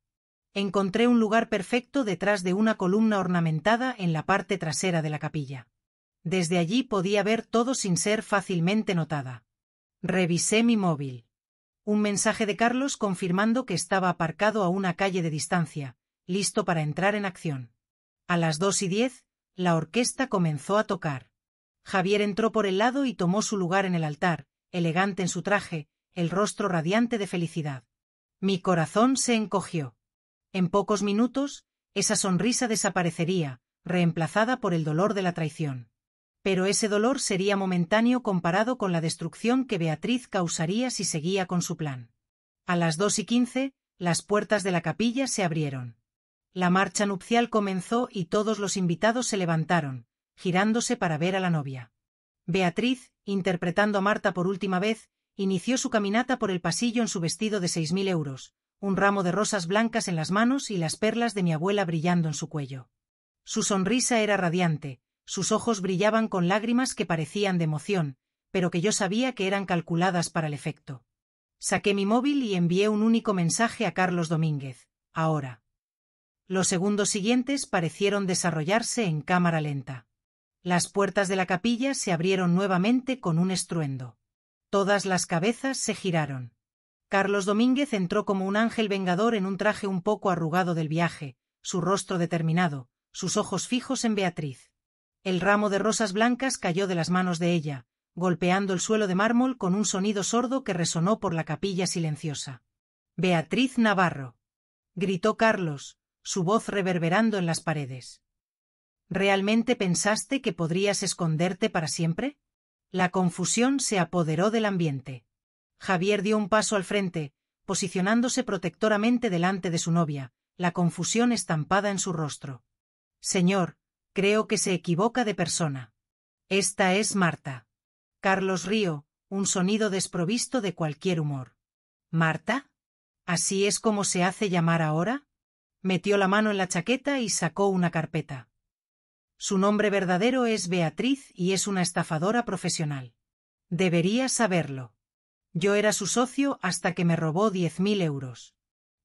Encontré un lugar perfecto detrás de una columna ornamentada en la parte trasera de la capilla. Desde allí podía ver todo sin ser fácilmente notada. Revisé mi móvil. Un mensaje de Carlos confirmando que estaba aparcado a una calle de distancia, listo para entrar en acción. A las 2:10, la orquesta comenzó a tocar. Javier entró por el lado y tomó su lugar en el altar, elegante en su traje, el rostro radiante de felicidad. Mi corazón se encogió. En pocos minutos, esa sonrisa desaparecería, reemplazada por el dolor de la traición. Pero ese dolor sería momentáneo comparado con la destrucción que Beatriz causaría si seguía con su plan. A las 2:15, las puertas de la capilla se abrieron. La marcha nupcial comenzó y todos los invitados se levantaron, girándose para ver a la novia. Beatriz, interpretando a Marta por última vez, inició su caminata por el pasillo en su vestido de 6.000 euros, un ramo de rosas blancas en las manos y las perlas de mi abuela brillando en su cuello. Su sonrisa era radiante, sus ojos brillaban con lágrimas que parecían de emoción, pero que yo sabía que eran calculadas para el efecto. Saqué mi móvil y envié un único mensaje a Carlos Domínguez: ahora. Los segundos siguientes parecieron desarrollarse en cámara lenta. Las puertas de la capilla se abrieron nuevamente con un estruendo. Todas las cabezas se giraron. Carlos Domínguez entró como un ángel vengador en un traje un poco arrugado del viaje, su rostro determinado, sus ojos fijos en Beatriz. El ramo de rosas blancas cayó de las manos de ella, golpeando el suelo de mármol con un sonido sordo que resonó por la capilla silenciosa. «Beatriz Navarro», gritó Carlos, su voz reverberando en las paredes. «¿Realmente pensaste que podrías esconderte para siempre?» La confusión se apoderó del ambiente. Javier dio un paso al frente, posicionándose protectoramente delante de su novia, la confusión estampada en su rostro. «Señor, creo que se equivoca de persona. Esta es Marta». Carlos rió, un sonido desprovisto de cualquier humor. «¿Marta? ¿Así es como se hace llamar ahora?» Metió la mano en la chaqueta y sacó una carpeta. «Su nombre verdadero es Beatriz y es una estafadora profesional. Debería saberlo. Yo era su socio hasta que me robó 10.000 euros.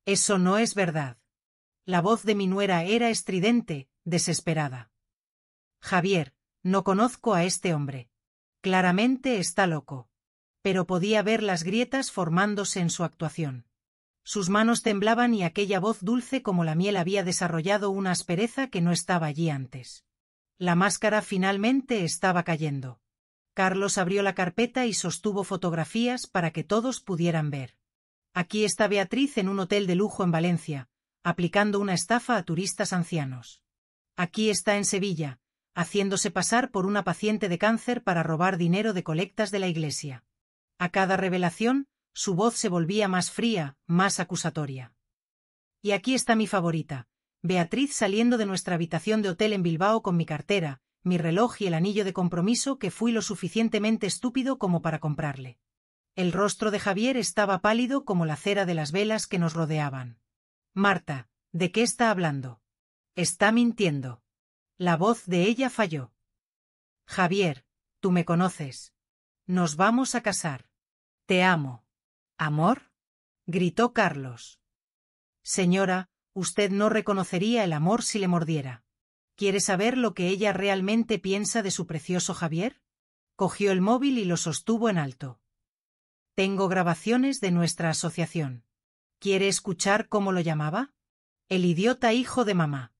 Eso no es verdad». La voz de mi nuera era estridente, desesperada. «Javier, no conozco a este hombre. Claramente está loco». Pero podía ver las grietas formándose en su actuación. Sus manos temblaban y aquella voz dulce como la miel había desarrollado una aspereza que no estaba allí antes. La máscara finalmente estaba cayendo. Carlos abrió la carpeta y sostuvo fotografías para que todos pudieran ver. «Aquí está Beatriz en un hotel de lujo en Valencia, aplicando una estafa a turistas ancianos. Aquí está en Sevilla, haciéndose pasar por una paciente de cáncer para robar dinero de colectas de la iglesia». A cada revelación, su voz se volvía más fría, más acusatoria. «Y aquí está mi favorita, Beatriz saliendo de nuestra habitación de hotel en Bilbao con mi cartera, mi reloj y el anillo de compromiso que fui lo suficientemente estúpido como para comprarle». El rostro de Javier estaba pálido como la cera de las velas que nos rodeaban. «Marta, ¿de qué está hablando? Está mintiendo». La voz de ella falló. «Javier, tú me conoces. Nos vamos a casar. Te amo». «¿Amor?», gritó Carlos. «Señora, usted no reconocería el amor si le mordiera. ¿Quiere saber lo que ella realmente piensa de su precioso Javier?». Cogió el móvil y lo sostuvo en alto. «Tengo grabaciones de nuestra asociación. ¿Quiere escuchar cómo lo llamaba? El idiota hijo de mamá».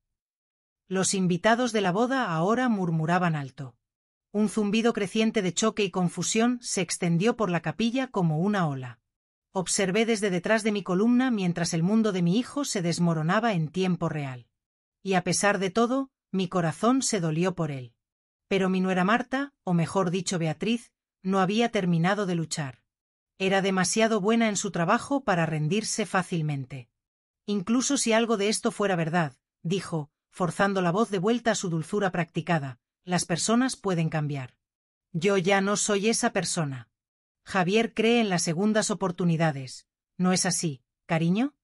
Los invitados de la boda ahora murmuraban alto. Un zumbido creciente de choque y confusión se extendió por la capilla como una ola. Observé desde detrás de mi columna mientras el mundo de mi hijo se desmoronaba en tiempo real. Y a pesar de todo, mi corazón se dolió por él. Pero mi nuera Marta, o mejor dicho Beatriz, no había terminado de luchar. Era demasiado buena en su trabajo para rendirse fácilmente. «Incluso si algo de esto fuera verdad», dijo, forzando la voz de vuelta a su dulzura practicada, «las personas pueden cambiar. Yo ya no soy esa persona. Javier cree en las segundas oportunidades. ¿No es así, cariño?».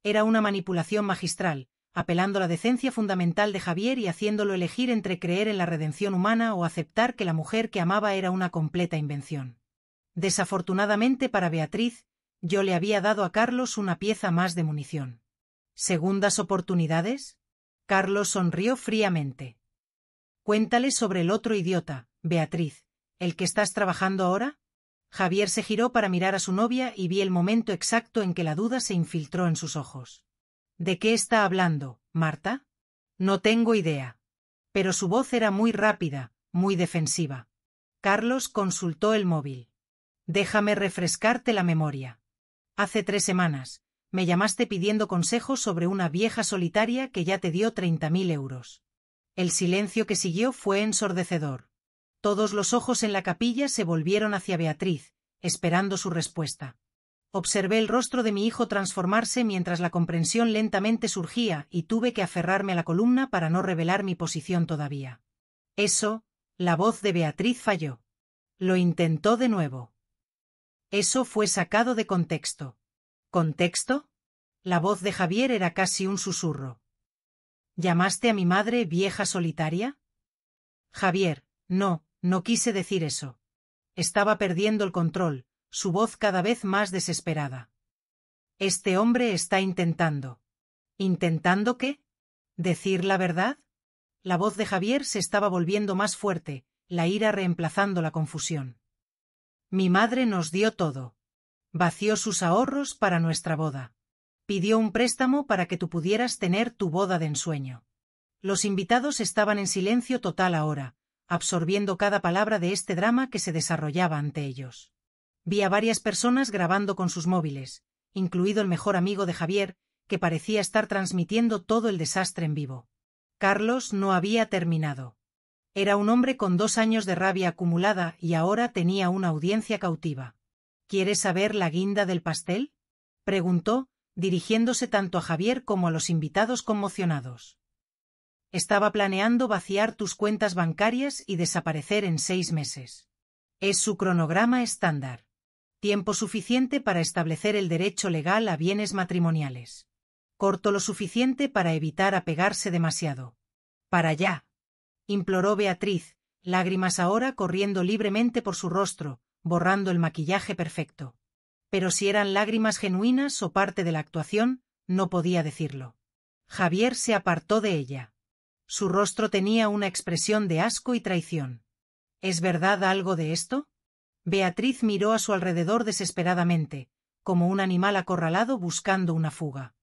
Era una manipulación magistral, apelando a la decencia fundamental de Javier y haciéndolo elegir entre creer en la redención humana o aceptar que la mujer que amaba era una completa invención. Desafortunadamente para Beatriz, yo le había dado a Carlos una pieza más de munición. ¿Segundas oportunidades? Carlos sonrió fríamente. «Cuéntale sobre el otro idiota, Beatriz, el que estás trabajando ahora». Javier se giró para mirar a su novia y vi el momento exacto en que la duda se infiltró en sus ojos. «¿De qué está hablando, Marta? No tengo idea. Pero su voz era muy rápida, muy defensiva. Carlos consultó el móvil. Déjame refrescarte la memoria. Hace 3 semanas, me llamaste pidiendo consejos sobre una vieja solitaria que ya te dio 30.000 euros. El silencio que siguió fue ensordecedor. Todos los ojos en la capilla se volvieron hacia Beatriz, esperando su respuesta. Observé el rostro de mi hijo transformarse mientras la comprensión lentamente surgía y tuve que aferrarme a la columna para no revelar mi posición todavía. La voz de Beatriz falló. Lo intentó de nuevo. Eso fue sacado de contexto. ¿Contexto? La voz de Javier era casi un susurro. ¿Llamaste a mi madre vieja solitaria? Javier, no quise decir eso. Estaba perdiendo el control, su voz cada vez más desesperada. Este hombre está intentando. ¿Intentando qué? ¿Decir la verdad? La voz de Javier se estaba volviendo más fuerte, la ira reemplazando la confusión. Mi madre nos dio todo. Vació sus ahorros para nuestra boda. Pidió un préstamo para que tú pudieras tener tu boda de ensueño. Los invitados estaban en silencio total ahora, absorbiendo cada palabra de este drama que se desarrollaba ante ellos. Vi a varias personas grabando con sus móviles, incluido el mejor amigo de Javier, que parecía estar transmitiendo todo el desastre en vivo. Carlos no había terminado. Era un hombre con 2 años de rabia acumulada y ahora tenía una audiencia cautiva. ¿Quieres saber la guinda del pastel? Preguntó, dirigiéndose tanto a Javier como a los invitados conmocionados. Estaba planeando vaciar tus cuentas bancarias y desaparecer en 6 meses. Es su cronograma estándar. Tiempo suficiente para establecer el derecho legal a bienes matrimoniales. Corto lo suficiente para evitar apegarse demasiado. Para allá. Imploró Beatriz, lágrimas ahora corriendo libremente por su rostro, borrando el maquillaje perfecto. Pero si eran lágrimas genuinas o parte de la actuación, no podía decirlo. Javier se apartó de ella. Su rostro tenía una expresión de asco y traición. ¿Es verdad algo de esto? Beatriz miró a su alrededor desesperadamente, como un animal acorralado buscando una fuga.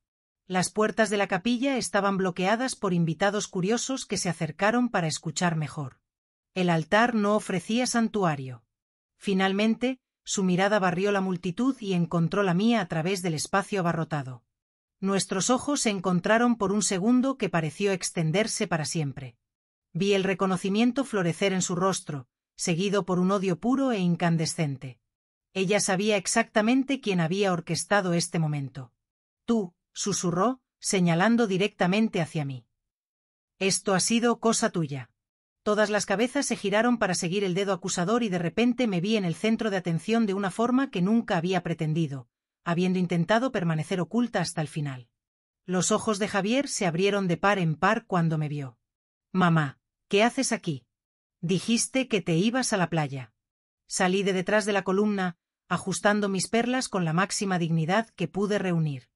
Las puertas de la capilla estaban bloqueadas por invitados curiosos que se acercaron para escuchar mejor. El altar no ofrecía santuario. Finalmente, su mirada barrió la multitud y encontró la mía a través del espacio abarrotado. Nuestros ojos se encontraron por un segundo que pareció extenderse para siempre. Vi el reconocimiento florecer en su rostro, seguido por un odio puro e incandescente. Ella sabía exactamente quién había orquestado este momento. Tú, susurró, señalando directamente hacia mí. Esto ha sido cosa tuya. Todas las cabezas se giraron para seguir el dedo acusador y de repente me vi en el centro de atención de una forma que nunca había pretendido, habiendo intentado permanecer oculta hasta el final. Los ojos de Javier se abrieron de par en par cuando me vio. Mamá, ¿qué haces aquí? Dijiste que te ibas a la playa. Salí de detrás de la columna, ajustando mis perlas con la máxima dignidad que pude reunir.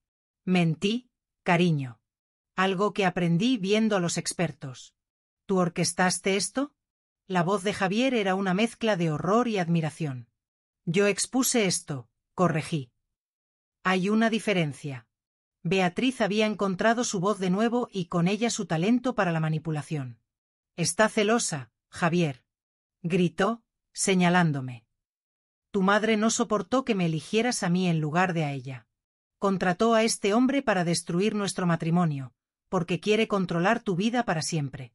Mentí, cariño. Algo que aprendí viendo a los expertos. ¿Tú orquestaste esto? La voz de Javier era una mezcla de horror y admiración. Yo expuse esto, corregí. Hay una diferencia. Beatriz había encontrado su voz de nuevo y con ella su talento para la manipulación. Está celosa, Javier. Gritó, señalándome. Tu madre no soportó que me eligieras a mí en lugar de a ella. Contrató a este hombre para destruir nuestro matrimonio, porque quiere controlar tu vida para siempre.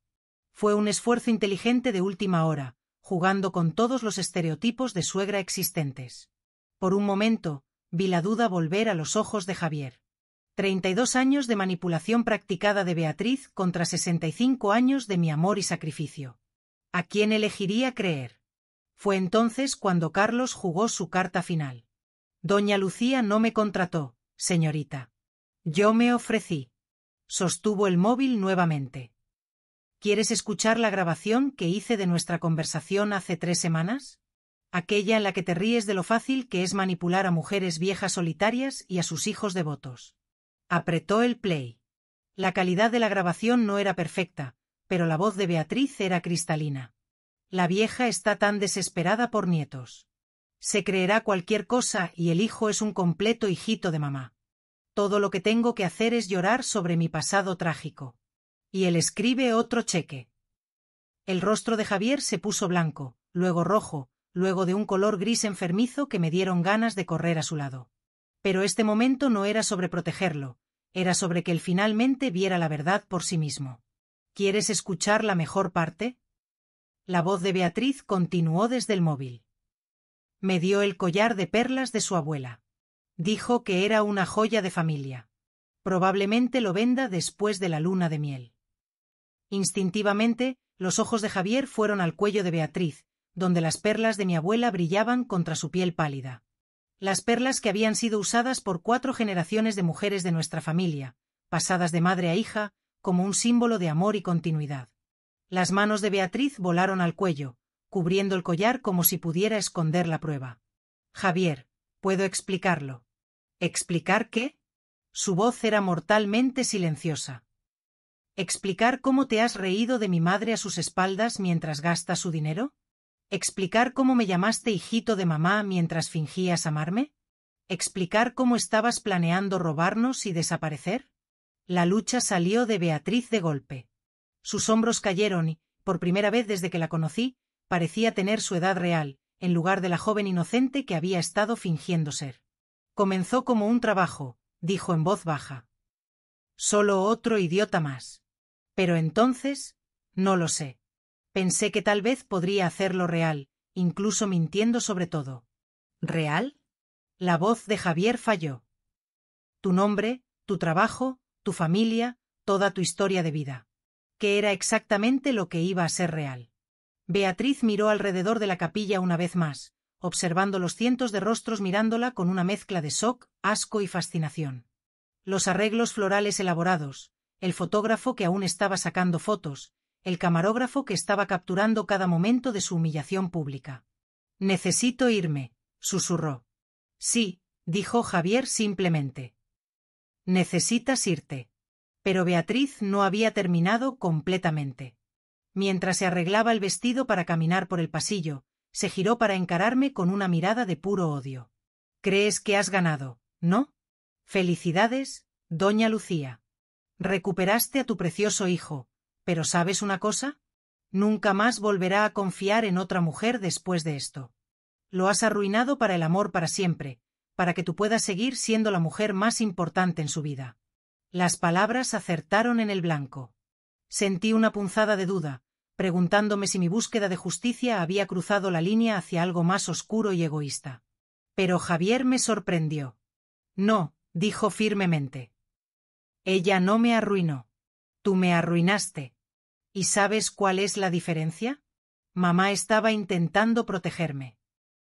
Fue un esfuerzo inteligente de última hora, jugando con todos los estereotipos de suegra existentes. Por un momento, vi la duda volver a los ojos de Javier. 32 años de manipulación practicada de Beatriz contra 65 años de mi amor y sacrificio. ¿A quién elegiría creer? Fue entonces cuando Carlos jugó su carta final. Doña Lucía no me contrató, señorita. Yo me ofrecí. Sostuvo el móvil nuevamente. ¿Quieres escuchar la grabación que hice de nuestra conversación hace 3 semanas? Aquella en la que te ríes de lo fácil que es manipular a mujeres viejas solitarias y a sus hijos devotos. Apretó el play. La calidad de la grabación no era perfecta, pero la voz de Beatriz era cristalina. La vieja está tan desesperada por nietos. Se creerá cualquier cosa y el hijo es un completo hijito de mamá. Todo lo que tengo que hacer es llorar sobre mi pasado trágico. Y él escribe otro cheque. El rostro de Javier se puso blanco, luego rojo, luego de un color gris enfermizo que me dieron ganas de correr a su lado. Pero este momento no era sobre protegerlo, era sobre que él finalmente viera la verdad por sí mismo. ¿Quieres escuchar la mejor parte? La voz de Beatriz continuó desde el móvil. Me dio el collar de perlas de su abuela. Dijo que era una joya de familia. Probablemente lo venda después de la luna de miel. Instintivamente, los ojos de Javier fueron al cuello de Beatriz, donde las perlas de mi abuela brillaban contra su piel pálida. Las perlas que habían sido usadas por 4 generaciones de mujeres de nuestra familia, pasadas de madre a hija, como un símbolo de amor y continuidad. Las manos de Beatriz volaron al cuello, cubriendo el collar como si pudiera esconder la prueba. Javier, ¿puedo explicarlo? ¿Explicar qué? Su voz era mortalmente silenciosa. ¿Explicar cómo te has reído de mi madre a sus espaldas mientras gastas su dinero? ¿Explicar cómo me llamaste hijito de mamá mientras fingías amarme? ¿Explicar cómo estabas planeando robarnos y desaparecer? La lucha salió de Beatriz de golpe. Sus hombros cayeron y, por primera vez desde que la conocí, parecía tener su edad real, en lugar de la joven inocente que había estado fingiendo ser. Comenzó como un trabajo, dijo en voz baja. Solo otro idiota más. Pero entonces, no lo sé. Pensé que tal vez podría hacerlo real, incluso mintiendo sobre todo. ¿Real? La voz de Javier falló. Tu nombre, tu trabajo, tu familia, toda tu historia de vida. ¿Qué era exactamente lo que iba a ser real? Beatriz miró alrededor de la capilla una vez más, observando los cientos de rostros mirándola con una mezcla de shock, asco y fascinación. Los arreglos florales elaborados, el fotógrafo que aún estaba sacando fotos, el camarógrafo que estaba capturando cada momento de su humillación pública. Necesito irme, susurró. Sí, dijo Javier simplemente. Necesitas irte. Pero Beatriz no había terminado completamente. Mientras se arreglaba el vestido para caminar por el pasillo, se giró para encararme con una mirada de puro odio. ¿Crees que has ganado, no? Felicidades, doña Lucía. Recuperaste a tu precioso hijo, pero ¿sabes una cosa? Nunca más volverá a confiar en otra mujer después de esto. Lo has arruinado para el amor para siempre, para que tú puedas seguir siendo la mujer más importante en su vida. Las palabras acertaron en el blanco. Sentí una punzada de duda, preguntándome si mi búsqueda de justicia había cruzado la línea hacia algo más oscuro y egoísta. Pero Javier me sorprendió. No, dijo firmemente. Ella no me arruinó. Tú me arruinaste. ¿Y sabes cuál es la diferencia? Mamá estaba intentando protegerme.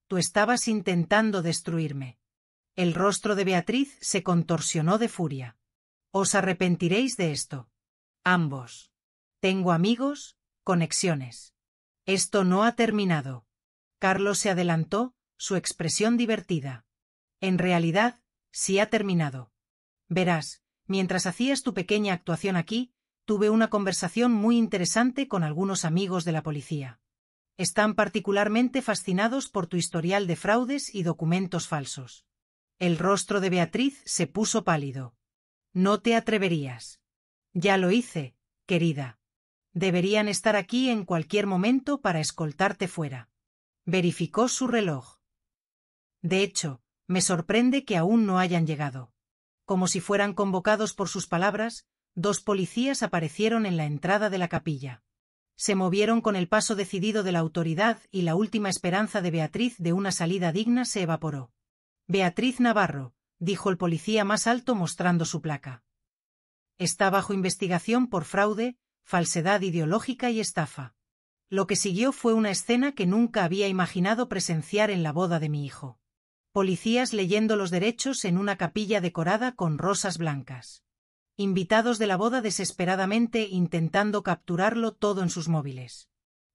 Tú estabas intentando destruirme. El rostro de Beatriz se contorsionó de furia. Os arrepentiréis de esto. Ambos. Tengo amigos, conexiones. Esto no ha terminado. Carlos se adelantó, su expresión divertida. En realidad, sí ha terminado. Verás, mientras hacías tu pequeña actuación aquí, tuve una conversación muy interesante con algunos amigos de la policía. Están particularmente fascinados por tu historial de fraudes y documentos falsos. El rostro de Beatriz se puso pálido. No te atreverías. Ya lo hice, querida. Deberían estar aquí en cualquier momento para escoltarte fuera. Verificó su reloj. De hecho, me sorprende que aún no hayan llegado. Como si fueran convocados por sus palabras, 2 policías aparecieron en la entrada de la capilla. Se movieron con el paso decidido de la autoridad y la última esperanza de Beatriz de una salida digna se evaporó. Beatriz Navarro, dijo el policía más alto mostrando su placa. Está bajo investigación por fraude, falsedad ideológica y estafa. Lo que siguió fue una escena que nunca había imaginado presenciar en la boda de mi hijo. Policías leyendo los derechos en una capilla decorada con rosas blancas. Invitados de la boda desesperadamente intentando capturarlo todo en sus móviles.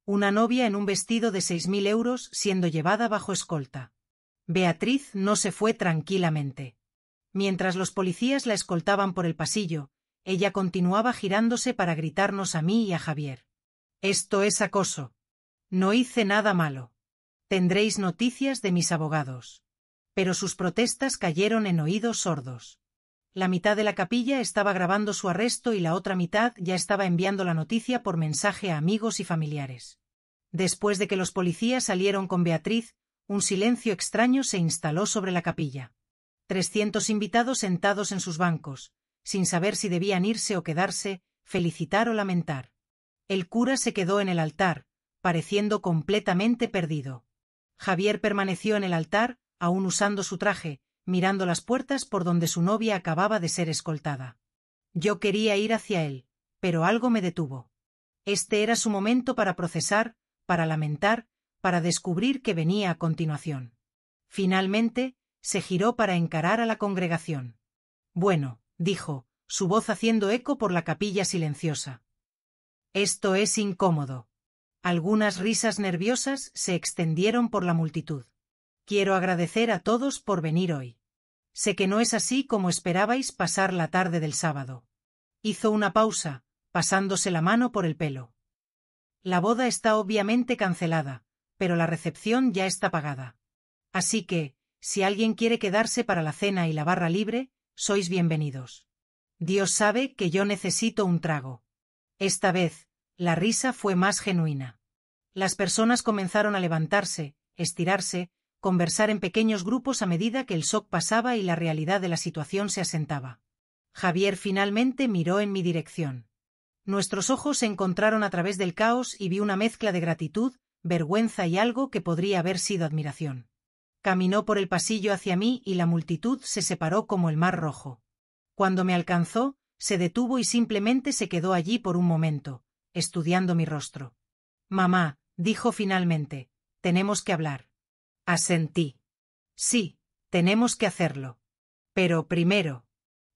Una novia en un vestido de 6.000 euros siendo llevada bajo escolta. Beatriz no se fue tranquilamente. Mientras los policías la escoltaban por el pasillo, ella continuaba girándose para gritarnos a mí y a Javier. Esto es acoso. No hice nada malo. Tendréis noticias de mis abogados. Pero sus protestas cayeron en oídos sordos. La mitad de la capilla estaba grabando su arresto y la otra mitad ya estaba enviando la noticia por mensaje a amigos y familiares. Después de que los policías salieron con Beatriz, un silencio extraño se instaló sobre la capilla. 300 invitados sentados en sus bancos, sin saber si debían irse o quedarse, felicitar o lamentar. El cura se quedó en el altar, pareciendo completamente perdido. Javier permaneció en el altar, aún usando su traje, mirando las puertas por donde su novia acababa de ser escoltada. Yo quería ir hacia él, pero algo me detuvo. Este era su momento para procesar, para lamentar, para descubrir qué venía a continuación. Finalmente, se giró para encarar a la congregación. Bueno, dijo, su voz haciendo eco por la capilla silenciosa. Esto es incómodo. Algunas risas nerviosas se extendieron por la multitud. Quiero agradecer a todos por venir hoy. Sé que no es así como esperabais pasar la tarde del sábado. Hizo una pausa, pasándose la mano por el pelo. La boda está obviamente cancelada, pero la recepción ya está pagada. Así que, si alguien quiere quedarse para la cena y la barra libre, sois bienvenidos. Dios sabe que yo necesito un trago. Esta vez, la risa fue más genuina. Las personas comenzaron a levantarse, estirarse, conversar en pequeños grupos a medida que el shock pasaba y la realidad de la situación se asentaba. Javier finalmente miró en mi dirección. Nuestros ojos se encontraron a través del caos y vi una mezcla de gratitud, vergüenza y algo que podría haber sido admiración. Caminó por el pasillo hacia mí y la multitud se separó como el mar rojo. Cuando me alcanzó, se detuvo y simplemente se quedó allí por un momento, estudiando mi rostro. Mamá, dijo finalmente, tenemos que hablar. Asentí. Sí, tenemos que hacerlo. Pero primero.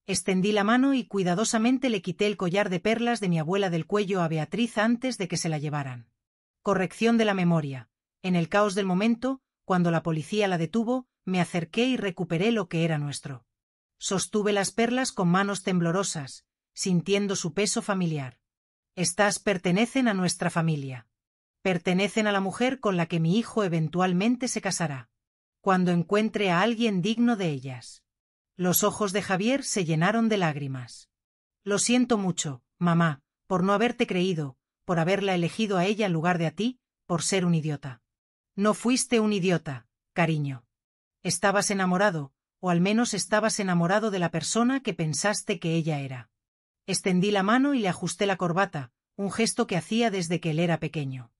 Extendí la mano y cuidadosamente le quité el collar de perlas de mi abuela del cuello a Beatriz antes de que se la llevaran. Corrección de la memoria. En el caos del momento, cuando la policía la detuvo, me acerqué y recuperé lo que era nuestro. Sostuve las perlas con manos temblorosas, sintiendo su peso familiar. Estas pertenecen a nuestra familia. Pertenecen a la mujer con la que mi hijo eventualmente se casará. Cuando encuentre a alguien digno de ellas. Los ojos de Javier se llenaron de lágrimas. Lo siento mucho, mamá, por no haberte creído, por haberla elegido a ella en lugar de a ti, por ser un idiota. No fuiste un idiota, cariño. Estabas enamorado, o al menos estabas enamorado de la persona que pensaste que ella era. Extendí la mano y le ajusté la corbata, un gesto que hacía desde que él era pequeño.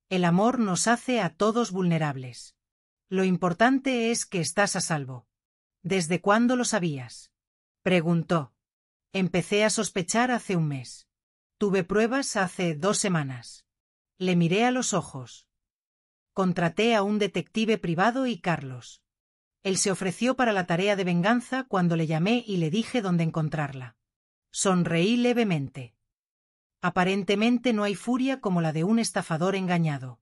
El amor nos hace a todos vulnerables. Lo importante es que estás a salvo. ¿Desde cuándo lo sabías? Preguntó. Empecé a sospechar hace un mes. Tuve pruebas hace 2 semanas. Le miré a los ojos. Contraté a un detective privado y Carlos. Él se ofreció para la tarea de venganza cuando le llamé y le dije dónde encontrarla. Sonreí levemente. Aparentemente no hay furia como la de un estafador engañado.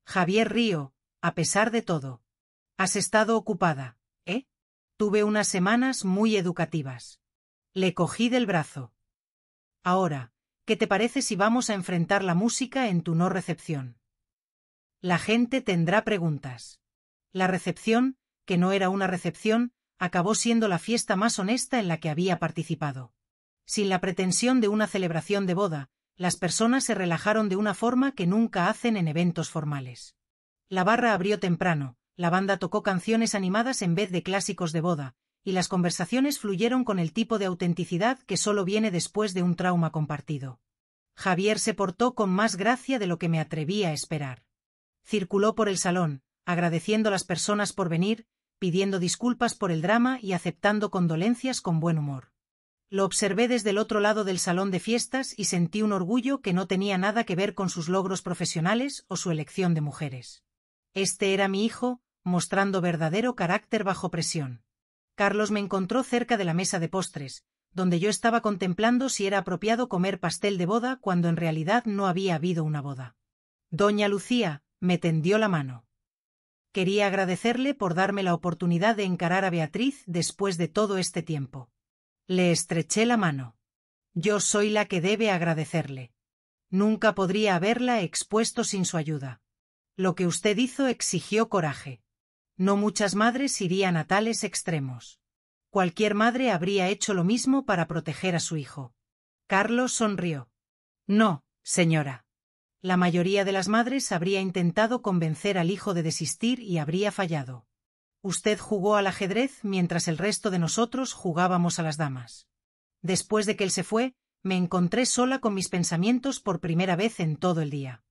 Javier rió, a pesar de todo. Has estado ocupada, ¿eh? Tuve unas semanas muy educativas. Le cogí del brazo. Ahora, ¿qué te parece si vamos a enfrentar la música en tu no recepción? La gente tendrá preguntas. La recepción, que no era una recepción, acabó siendo la fiesta más honesta en la que había participado. Sin la pretensión de una celebración de boda, las personas se relajaron de una forma que nunca hacen en eventos formales. La barra abrió temprano, la banda tocó canciones animadas en vez de clásicos de boda, y las conversaciones fluyeron con el tipo de autenticidad que solo viene después de un trauma compartido. Javier se portó con más gracia de lo que me atrevía a esperar. Circuló por el salón, agradeciendo a las personas por venir, pidiendo disculpas por el drama y aceptando condolencias con buen humor. Lo observé desde el otro lado del salón de fiestas y sentí un orgullo que no tenía nada que ver con sus logros profesionales o su elección de mujeres. Este era mi hijo, mostrando verdadero carácter bajo presión. Carlos me encontró cerca de la mesa de postres, donde yo estaba contemplando si era apropiado comer pastel de boda cuando en realidad no había habido una boda. Doña Lucía, me tendió la mano. Quería agradecerle por darme la oportunidad de encarar a Beatriz después de todo este tiempo. Le estreché la mano. Yo soy la que debe agradecerle. Nunca podría haberla expuesto sin su ayuda. Lo que usted hizo exigió coraje. No muchas madres irían a tales extremos. Cualquier madre habría hecho lo mismo para proteger a su hijo. Carlos sonrió. No, señora. La mayoría de las madres habría intentado convencer al hijo de desistir y habría fallado. Usted jugó al ajedrez mientras el resto de nosotros jugábamos a las damas. Después de que él se fue, me encontré sola con mis pensamientos por primera vez en todo el día.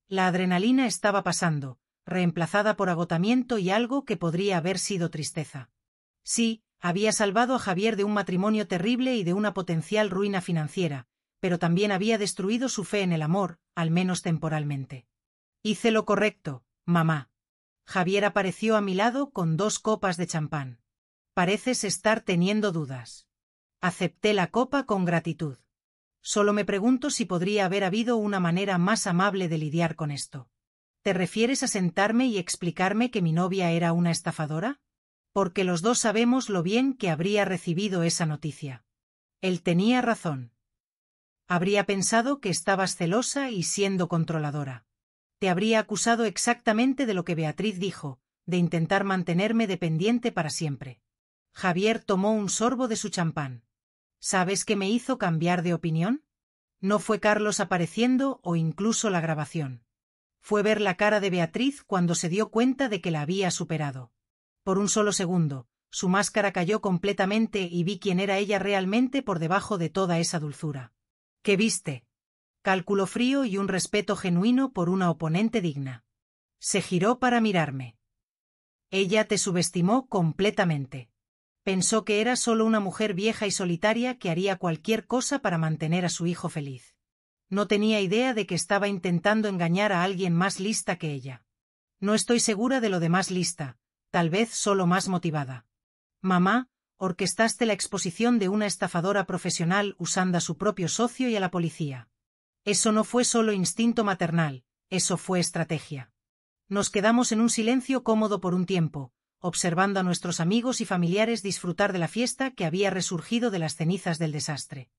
La adrenalina estaba pasando, reemplazada por agotamiento y algo que podría haber sido tristeza. Sí, había salvado a Javier de un matrimonio terrible y de una potencial ruina financiera, pero también había destruido su fe en el amor, al menos temporalmente. Hice lo correcto, mamá. Javier apareció a mi lado con 2 copas de champán. Pareces estar teniendo dudas. Acepté la copa con gratitud. Solo me pregunto si podría haber habido una manera más amable de lidiar con esto. ¿Te refieres a sentarme y explicarme que mi novia era una estafadora? Porque los dos sabemos lo bien que habría recibido esa noticia. Él tenía razón. Habría pensado que estabas celosa y siendo controladora. Te habría acusado exactamente de lo que Beatriz dijo, de intentar mantenerme dependiente para siempre. Javier tomó un sorbo de su champán. ¿Sabes qué me hizo cambiar de opinión? No fue Carlos apareciendo o incluso la grabación. Fue ver la cara de Beatriz cuando se dio cuenta de que la había superado. Por un solo segundo, su máscara cayó completamente y vi quién era ella realmente por debajo de toda esa dulzura. ¿Qué viste? Cálculo frío y un respeto genuino por una oponente digna. Se giró para mirarme. Ella te subestimó completamente. Pensó que era solo una mujer vieja y solitaria que haría cualquier cosa para mantener a su hijo feliz. No tenía idea de que estaba intentando engañar a alguien más lista que ella. No estoy segura de lo de más lista, tal vez solo más motivada. Mamá, orquestaste la exposición de una estafadora profesional usando a su propio socio y a la policía. Eso no fue solo instinto maternal, eso fue estrategia. Nos quedamos en un silencio cómodo por un tiempo, observando a nuestros amigos y familiares disfrutar de la fiesta que había resurgido de las cenizas del desastre.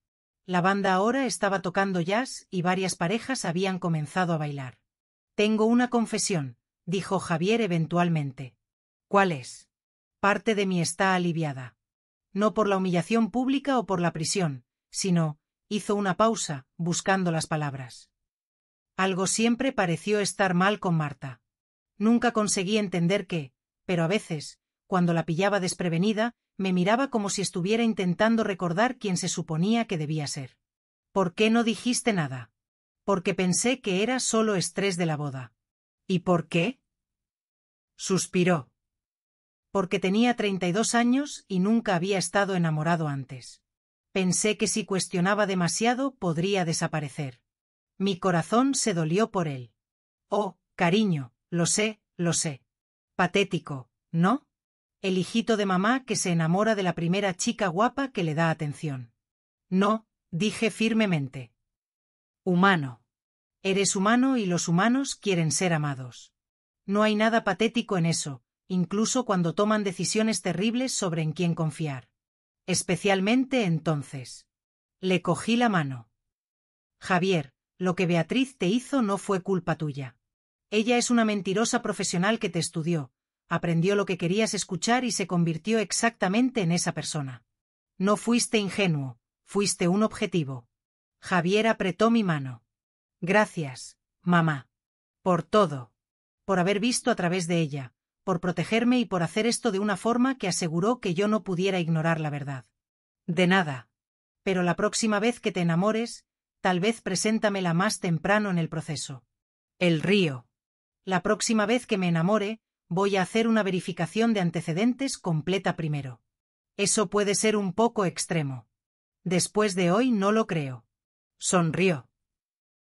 La banda ahora estaba tocando jazz y varias parejas habían comenzado a bailar. Tengo una confesión, dijo Javier eventualmente. ¿Cuál es? Parte de mí está aliviada. No por la humillación pública o por la prisión, sino, hizo una pausa, buscando las palabras. Algo siempre pareció estar mal con Marta. Nunca conseguí entender qué, pero a veces, cuando la pillaba desprevenida, me miraba como si estuviera intentando recordar quién se suponía que debía ser. ¿Por qué no dijiste nada? Porque pensé que era solo estrés de la boda. ¿Y por qué? Suspiró. Porque tenía 32 años y nunca había estado enamorado antes. Pensé que si cuestionaba demasiado podría desaparecer. Mi corazón se dolió por él. Oh, cariño, lo sé, lo sé. Patético, ¿no? El hijito de mamá que se enamora de la primera chica guapa que le da atención. No, dije firmemente. Humano. Eres humano y los humanos quieren ser amados. No hay nada patético en eso, incluso cuando toman decisiones terribles sobre en quién confiar. Especialmente entonces. Le cogí la mano. Javier, lo que Beatriz te hizo no fue culpa tuya. Ella es una mentirosa profesional que te estudió, aprendió lo que querías escuchar y se convirtió exactamente en esa persona. No fuiste ingenuo, fuiste un objetivo. Javier apretó mi mano. Gracias, mamá. Por todo. Por haber visto a través de ella, por protegerme y por hacer esto de una forma que aseguró que yo no pudiera ignorar la verdad. De nada. Pero la próxima vez que te enamores, tal vez preséntamela más temprano en el proceso. El río. La próxima vez que me enamore, voy a hacer una verificación de antecedentes completa primero. Eso puede ser un poco extremo. Después de hoy no lo creo. Sonrió.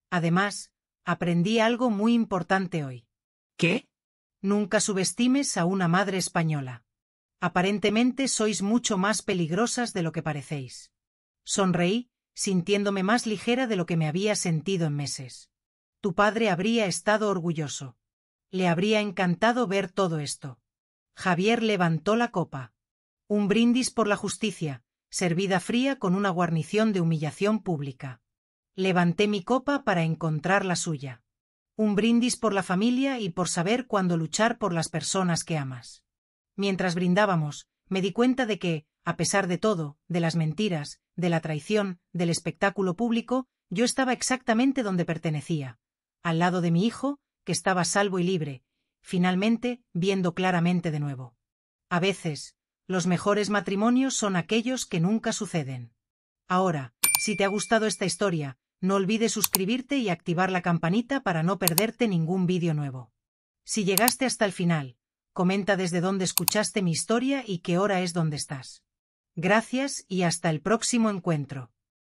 Además, aprendí algo muy importante hoy. ¿Qué? Nunca subestimes a una madre española. Aparentemente sois mucho más peligrosas de lo que parecéis. Sonreí, sintiéndome más ligera de lo que me había sentido en meses. Tu padre habría estado orgulloso. Le habría encantado ver todo esto. Javier levantó la copa. Un brindis por la justicia, servida fría con una guarnición de humillación pública. Levanté mi copa para encontrar la suya. Un brindis por la familia y por saber cuándo luchar por las personas que amas. Mientras brindábamos, me di cuenta de que, a pesar de todo, de las mentiras, de la traición, del espectáculo público, yo estaba exactamente donde pertenecía, al lado de mi hijo, que estaba salvo y libre, finalmente, viendo claramente de nuevo. A veces, los mejores matrimonios son aquellos que nunca suceden. Ahora, si te ha gustado esta historia, no olvides suscribirte y activar la campanita para no perderte ningún vídeo nuevo. Si llegaste hasta el final, comenta desde dónde escuchaste mi historia y qué hora es donde estás. Gracias y hasta el próximo encuentro.